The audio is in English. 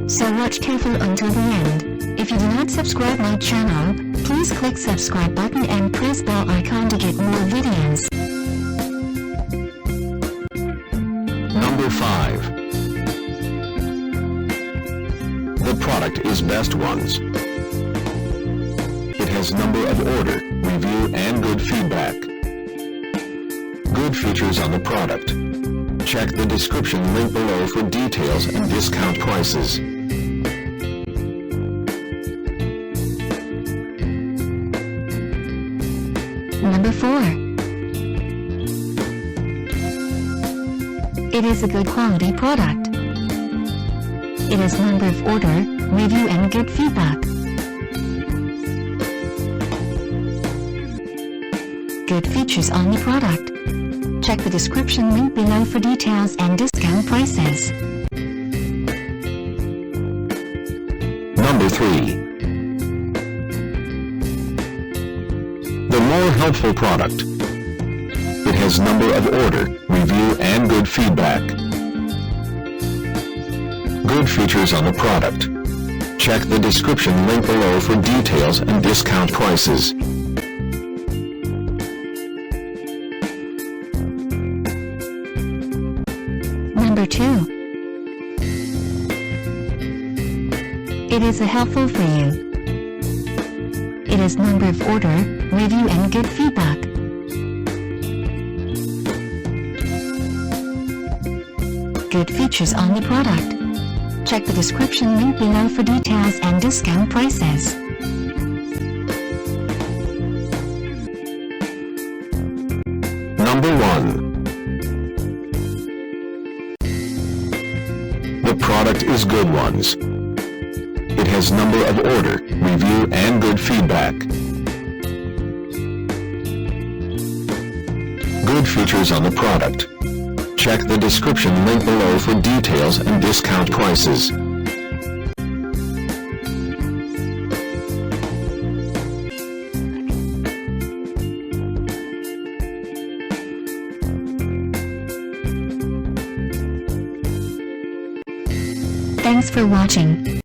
So watch careful until the end. If you do not subscribe my channel, please click subscribe button and press bell icon to get more videos. Number 5. The product is Best Ones. It has number of order, review and good feedback. Good features on the product. Check the description link below for details and discount prices. Number 4. It is a good quality product. It has number of order, review and good feedback. Good features on the product. Check the description link below for details and discount prices. Number 3. The more helpful product. It has number of order, review and good feedback. Good features on the product. Check the description link below for details and discount prices. Number 2. It is helpful for you. It has number of order, review and good feedback. Good features on the product. Check the description link below for details and discount prices. Number 1. The product is Good Ones. It has number of order, review and good feedback. Good features on the product. Check the description link below for details and discount prices. Thanks for watching.